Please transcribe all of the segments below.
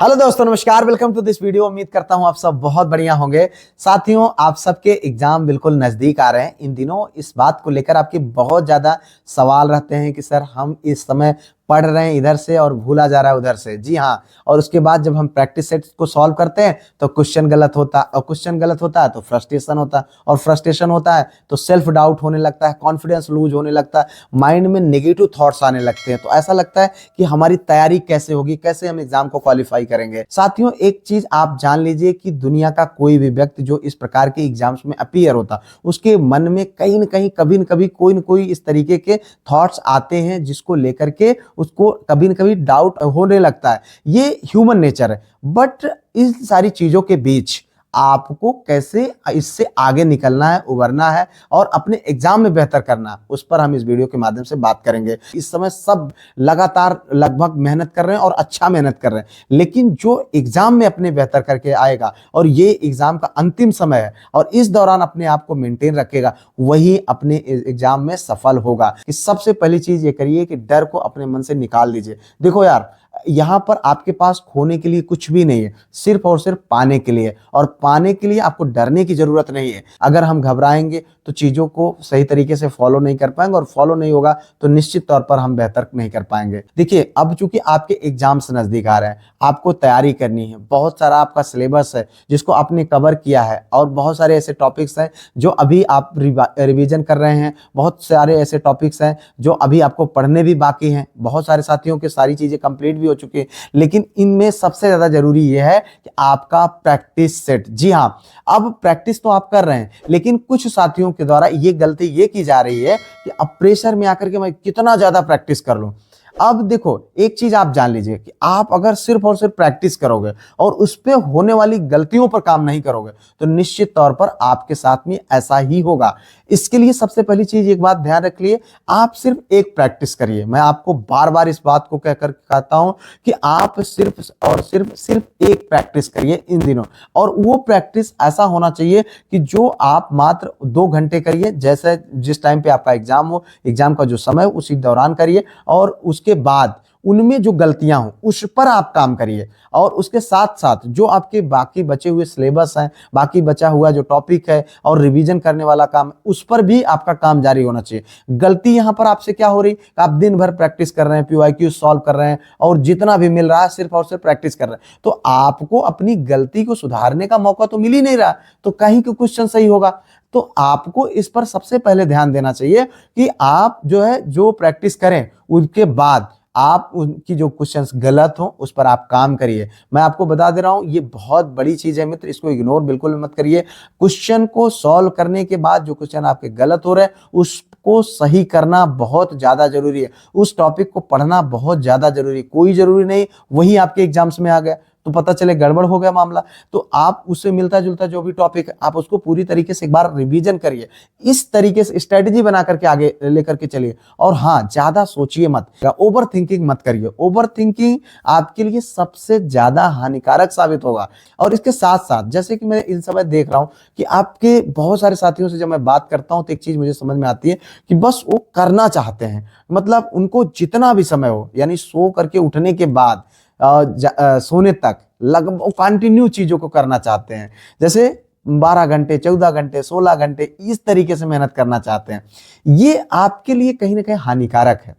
Hello दोस्तों, नमस्कार। Welcome to this video. उम्मीद करता हूं आप सब बहुत बढ़िया होंगे। साथियों, आप सबके एग्जाम बिल्कुल नजदीक आ रहे हैं। इन दिनों इस बात को लेकर आपके बहुत ज्यादा सवाल रहते हैं कि सर हम इस समय पढ़ रहे हैं इधर से और भूला जा रहा है उधर से। जी हाँ, और उसके बाद जब हम प्रैक्टिस सेट को सॉल्व करते हैं तो क्वेश्चन गलत होता है, और क्वेश्चन गलत होता है तो फ्रस्ट्रेशन होता है, और फ्रस्ट्रेशन होता है तो सेल्फ डाउट होने लगता है, कॉन्फिडेंस लूज होने लगता है, माइंड में नेगेटिव थॉट्स आने लगते हैं। तो ऐसा लगता है कि हमारी तैयारी कैसे होगी, कैसे हम एग्जाम को क्वालिफाई करेंगे। साथियों, एक चीज आप जान लीजिए कि दुनिया का कोई भी व्यक्ति जो इस प्रकार के एग्जाम्स में अपीयर होता, उसके मन में कहीं न कहीं, कभी न कभी, कोई न कोई इस तरीके के थॉट्स आते हैं जिसको लेकर के उसको कभी न कभी डाउट होने लगता है। ये ह्यूमन नेचर है। बट इन सारी चीजों के बीच आपको कैसे इससे आगे निकलना है, उभरना है और अपने एग्जाम में बेहतर करना है, उस पर हम इस वीडियो के माध्यम से बात करेंगे। इस समय सब लगातार लगभग मेहनत कर रहे हैं और अच्छा मेहनत कर रहे हैं, लेकिन जो एग्जाम में अपने बेहतर करके आएगा और ये एग्जाम का अंतिम समय है और इस दौरान अपने आप को मेंटेन रखेगा, वही अपने एग्जाम में सफल होगा। कि सबसे पहली चीज ये करिए कि डर को अपने मन से निकाल दीजिए। देखो यार, यहां पर आपके पास खोने के लिए कुछ भी नहीं है, सिर्फ और सिर्फ पाने के लिए। और पाने के लिए आपको डरने की जरूरत नहीं है। अगर हम घबराएंगे तो चीजों को सही तरीके से फॉलो नहीं कर पाएंगे, और फॉलो नहीं होगा तो निश्चित तौर पर हम बेहतर नहीं कर पाएंगे। देखिए, अब चूंकि आपके एग्जाम्स नजदीक आ रहे हैं, आपको तैयारी करनी है। बहुत सारा आपका सिलेबस है जिसको आपने कवर किया है, और बहुत सारे ऐसे टॉपिक्स हैं जो अभी आप रिवीजन कर रहे हैं। बहुत सारे ऐसे टॉपिक्स हैं जो अभी आपको पढ़ने भी बाकी हैं। बहुत सारे साथियों की सारी चीजें कंप्लीट भी हो चुकी है, लेकिन इनमें सबसे ज्यादा जरूरी यह है कि आपका प्रैक्टिस सेट। जी हाँ, अब प्रैक्टिस तो आप कर रहे हैं, लेकिन कुछ साथियों के द्वारा ये गलती ये की जा रही है कि अब प्रेशर में आकर के मैं कितना ज्यादा प्रैक्टिस कर लूं। अब देखो, एक चीज आप जान लीजिए कि आप अगर सिर्फ और सिर्फ प्रैक्टिस करोगे और उस पे होने वाली गलतियों पर काम नहीं करोगे तो निश्चित तौर पर आपके साथ में ऐसा ही होगा। इसके लिए सबसे पहली चीज एक बात ध्यान रख लिए, आप सिर्फ एक प्रैक्टिस करिए। मैं आपको बार बार इस बात को कहकर कहता हूं कि आप सिर्फ और सिर्फ एक प्रैक्टिस करिए इन दिनों। और वो प्रैक्टिस ऐसा होना चाहिए कि जो आप मात्र 2 घंटे करिए, जैसे जिस टाइम पे आपका एग्जाम हो, एग्जाम का जो समय हो उसी दौरान करिए, और उसके बाद उनमें जो गलतियां हो उस पर आप काम करिए। और उसके साथ साथ जो आपके बाकी बचे हुए सिलेबस हैं, बाकी बचा हुआ जो टॉपिक है और रिवीजन करने वाला काम, उस पर भी आपका काम जारी होना चाहिए। गलती यहां पर आपसे क्या हो रही, आप दिन भर प्रैक्टिस कर रहे हैं, पीवाईक्यू सॉल्व कर रहे हैं, और जितना भी मिल रहा है सिर्फ और सिर्फ प्रैक्टिस कर रहे हैं, तो आपको अपनी गलती को सुधारने का मौका तो मिल ही नहीं रहा। तो कहीं का क्वेश्चन सही होगा, तो आपको इस पर सबसे पहले ध्यान देना चाहिए कि आप जो प्रैक्टिस करें उसके बाद आप उनकी जो क्वेश्चंस गलत हो उस पर आप काम करिए। मैं आपको बता दे रहा हूं, ये बहुत बड़ी चीज है मित्र, इसको इग्नोर बिल्कुल मत करिए। क्वेश्चन को सॉल्व करने के बाद जो क्वेश्चन आपके गलत हो रहे हैं उसको सही करना बहुत ज्यादा जरूरी है। उस टॉपिक को पढ़ना बहुत ज्यादा जरूरी। कोई जरूरी नहीं वही आपके एग्जाम्स में आ गया तो पता चले गड़बड़ हो गया मामला। तो आप उससे मिलता जुलता जो भी टॉपिक है आप उसको पूरी तरीके से एक बार रिवीजन करिए। इस तरीके से स्ट्रेटेजी बना करके आगे लेकर के चलिए। और हाँ, ज्यादा सोचिए मत, ओवर थिंकिंग मत करिए। ओवर थिंकिंग आपके लिए सबसे ज्यादा हानिकारक साबित होगा। और इसके साथ साथ, जैसे कि मैं इन समय देख रहा हूं कि आपके बहुत सारे साथियों से जब मैं बात करता हूं तो एक चीज मुझे समझ में आती है कि बस वो करना चाहते हैं। मतलब उनको जितना भी समय हो, यानी सो करके उठने के बाद सोने तक लगभग कंटिन्यू चीजों को करना चाहते हैं। जैसे 12 घंटे, 14 घंटे, 16 घंटे इस तरीके से मेहनत करना चाहते हैं। ये आपके लिए कहीं ना कहीं हानिकारक है।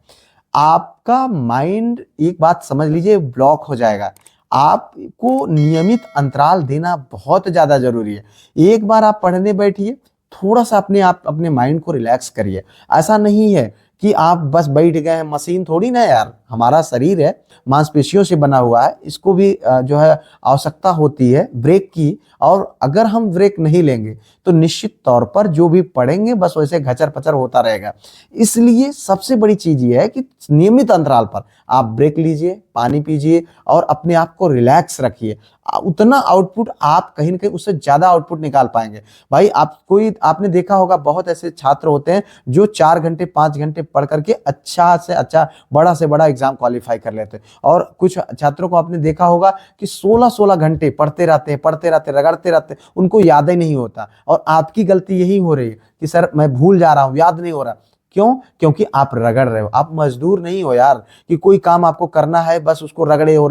आपका माइंड, एक बात समझ लीजिए, ब्लॉक हो जाएगा। आपको नियमित अंतराल देना बहुत ज्यादा जरूरी है। एक बार आप पढ़ने बैठिए, थोड़ा सा अपने माइंड को रिलैक्स करिए। ऐसा नहीं है कि आप बस बैठ गए हैं, मशीन थोड़ी ना यार, हमारा शरीर है, मांसपेशियों से बना हुआ है, इसको भी जो है आवश्यकता होती है ब्रेक की। और अगर हम ब्रेक नहीं लेंगे तो निश्चित तौर पर जो भी पढ़ेंगे बस वैसे घचर पचर होता रहेगा। इसलिए सबसे बड़ी चीज ये है कि नियमित अंतराल पर आप ब्रेक लीजिए, पानी पीजिए और अपने आप को रिलैक्स रखिए। उतना आउटपुट आप कहीं ना कहीं उससे ज्यादा आउटपुट निकाल पाएंगे। भाई, आपने देखा होगा बहुत ऐसे छात्र होते हैं जो 4 घंटे 5 घंटे पढ़ करके अच्छा से अच्छा, बड़ा से बड़ा एग्जाम क्वालिफाई कर लेते हैं। और कुछ छात्रों को आपने देखा होगा कि 16-16 घंटे पढ़ते रहते, रगड़ते रहते, उनको याद ही नहीं होता। और आपकी गलती यही हो रही है कि सर मैं भूल जा रहा हूं, याद नहीं हो रहा। क्यों? क्योंकि आप रगड़ रहे हो, आप मजदूर नहीं हो यार कि कोई काम आपको करना है बस उसको रगड़े हो,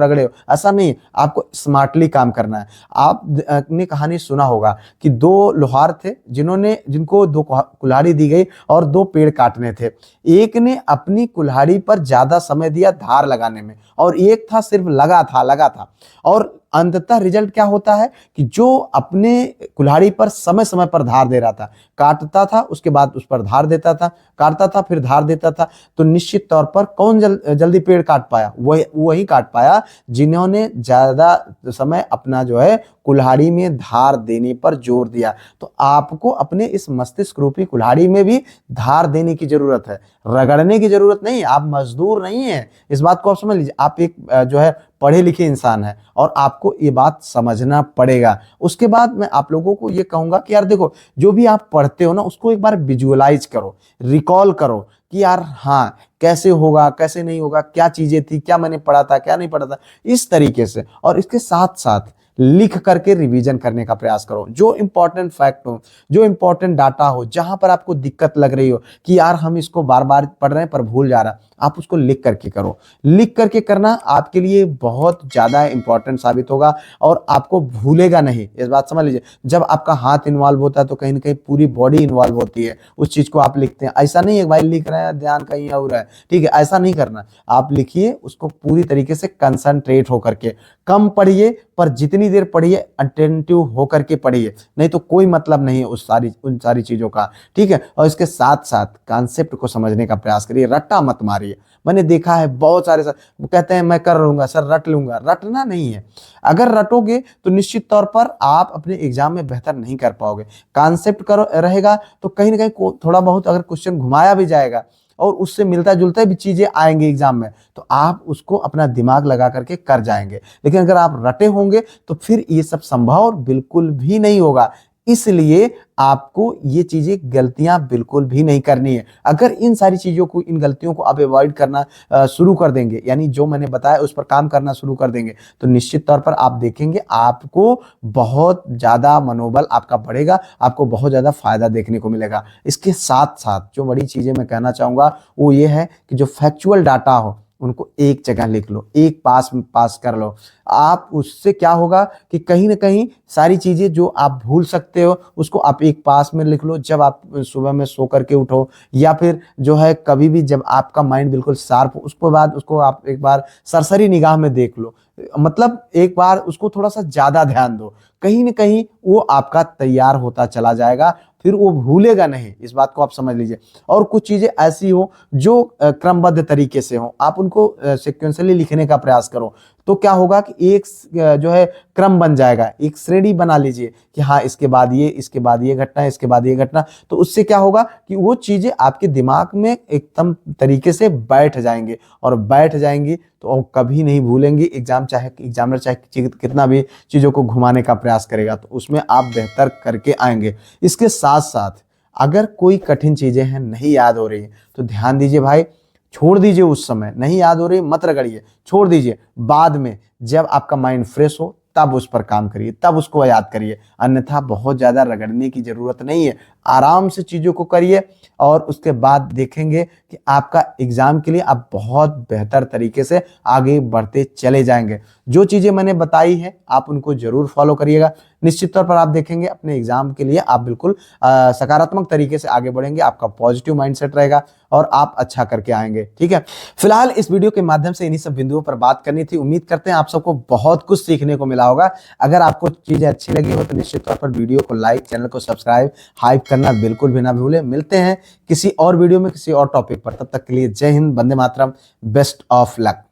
ऐसा नहीं। आपको स्मार्टली काम करना है। आपने कहानी सुना होगा कि दो लोहार थे जिनको दो कुल्हाड़ी दी गई और दो पेड़ काटने थे। एक ने अपनी कुल्हाड़ी पर ज्यादा समय दिया धार लगाने में, और एक था सिर्फ लगा था। और अंततः रिजल्ट क्या होता है कि जो अपने कुल्हाड़ी पर समय समय पर धार दे रहा था, काटता था उसके बाद उस पर धार देता था, काटता था फिर धार देता था, तो निश्चित तौर पर कौन जल्दी पेड़ काट पाया? वही काट पाया जिन्होंने ज्यादा समय अपना जो है कुल्हाड़ी में धार देने पर जोर दिया। तो आपको अपने इस मस्तिष्क रूपी कुल्हाड़ी में भी धार देने की जरूरत है, रगड़ने की जरूरत नहीं है। आप मजदूर नहीं है, इस बात को आप समझ लीजिए। आप एक जो है पढ़े लिखे इंसान है और आपको ये बात समझना पड़ेगा। उसके बाद मैं आप लोगों को ये कहूंगा कि यार देखो, जो भी आप पढ़ते हो ना उसको एक बार विजुअलाइज करो, रिकॉल करो कि यार हाँ कैसे होगा, कैसे नहीं होगा, क्या चीजें थी, क्या मैंने पढ़ा था, क्या नहीं पढ़ा था, इस तरीके से। और इसके साथ साथ लिख करके रिवीजन करने का प्रयास करो। जो इंपॉर्टेंट फैक्ट हो, जो इंपॉर्टेंट डाटा हो, जहां पर आपको दिक्कत लग रही हो कि यार हम इसको बार बार पढ़ रहे हैं पर भूल जा रहा, आप उसको लिख करके करो। लिख करके करना आपके लिए बहुत ज्यादा इंपॉर्टेंट साबित होगा और आपको भूलेगा नहीं, इस बात समझ लीजिए। जब आपका हाथ इन्वॉल्व होता है तो कहीं ना कहीं पूरी बॉडी इन्वॉल्व होती है, उस चीज को आप लिखते हैं। ऐसा नहीं है भाई लिख रहे हैं ध्यान कहीं और है, ठीक है, ऐसा नहीं करना। आप लिखिए उसको पूरी तरीके से कंसंट्रेट होकर के, कम पढ़िए पर जितनी देर पढ़िए अटेंटिव होकर के पढ़िए, नहीं तो कोई मतलब नहीं है उन सारी चीजों का, ठीक है। और इसके साथ साथ कॉन्सेप्ट को समझने का प्रयास करिए, रट्टा मत मारिए। मैंने देखा है बहुत सारे सर कहते हैं मैं कर लूंगा सर, रट लूंगा, रटना नहीं है। अगर रटोगे तो निश्चित तौर पर आप अपने एग्जाम में बेहतर नहीं कर पाओगे। कॉन्सेप्ट करो रहेगा तो कहीं ना कहीं थोड़ा बहुत अगर क्वेश्चन घुमाया भी जाएगा और उससे मिलता जुलता भी चीजें आएंगे एग्जाम में, तो आप उसको अपना दिमाग लगा करके कर जाएंगे। लेकिन अगर आप रटे होंगे तो फिर ये सब संभव बिल्कुल भी नहीं होगा। इसलिए आपको ये चीजें गलतियां बिल्कुल भी नहीं करनी है। अगर इन सारी चीजों को, इन गलतियों को आप अवॉइड करना शुरू कर देंगे, यानी जो मैंने बताया उस पर काम करना शुरू कर देंगे, तो निश्चित तौर पर आप देखेंगे आपको बहुत ज्यादा मनोबल आपका बढ़ेगा, आपको बहुत ज्यादा फायदा देखने को मिलेगा। इसके साथ साथ जो बड़ी चीजें मैं कहना चाहूंगा वो ये है कि जो फैक्चुअल डाटा हो उनको एक जगह लिख लो, एक पास कर लो। आप उससे क्या होगा कि कहीं ना कहीं सारी चीजें जो आप भूल सकते हो उसको आप एक पास में लिख लो। जब आप सुबह में सो करके उठो या फिर जो है कभी भी जब आपका माइंड बिल्कुल शार्प हो, उसके बाद उसको आप एक बार सरसरी निगाह में देख लो, मतलब एक बार उसको थोड़ा सा ज्यादा ध्यान दो, कहीं ना कहीं वो आपका तैयार होता चला जाएगा, फिर वो भूलेगा नहीं, इस बात को आप समझ लीजिए। और कुछ चीजें ऐसी हो जो क्रमबद्ध तरीके से हो, आप उनको सिक्वेंसली लिखने का प्रयास करो, तो क्या होगा कि एक जो है क्रम बन जाएगा, एक श्रेणी बना लीजिए कि हाँ इसके बाद ये, इसके बाद ये घटना, इसके बाद ये घटना। तो उससे क्या होगा कि वो चीजें आपके दिमाग में एकदम तरीके से बैठ जाएंगे, और बैठ जाएंगी तो कभी नहीं भूलेंगे। एग्जामिनर चाहे कितना भी चीजों को घुमाने का प्रयास करेगा तो उसमें आप बेहतर करके आएंगे। इसके साथ साथ अगर कोई कठिन चीजें हैं नहीं याद हो रही तो ध्यान दीजिए भाई, छोड़ दीजिए, उस समय नहीं याद हो रही मत रगड़िए, छोड़ दीजिए। बाद में जब आपका माइंड फ्रेश हो तब उस पर काम करिए, तब उसको याद करिए, अन्यथा बहुत ज्यादा रगड़ने की जरूरत नहीं है। आराम से चीजों को करिए और उसके बाद देखेंगे कि आपका एग्जाम के लिए आप बहुत बेहतर तरीके से आगे बढ़ते चले जाएंगे। जो चीजें मैंने बताई है आप उनको जरूर फॉलो करिएगा, निश्चित तौर पर आप देखेंगे अपने एग्जाम के लिए आप बिल्कुल सकारात्मक तरीके से आगे बढ़ेंगे, आपका पॉजिटिव माइंडसेट रहेगा और आप अच्छा करके आएंगे, ठीक है। फिलहाल इस वीडियो के माध्यम से इन्हीं सब बिंदुओं पर बात करनी थी। उम्मीद करते हैं आप सबको बहुत कुछ सीखने को मिला होगा। अगर आपको चीजें अच्छी लगी हो तो निश्चित तौर पर वीडियो को लाइक, चैनल को सब्सक्राइब, हाइप करना बिल्कुल भी ना भूलें। मिलते हैं किसी और वीडियो में किसी और टॉपिक पर, तब तक के लिए जय Hind, Vande Mataram, best of luck.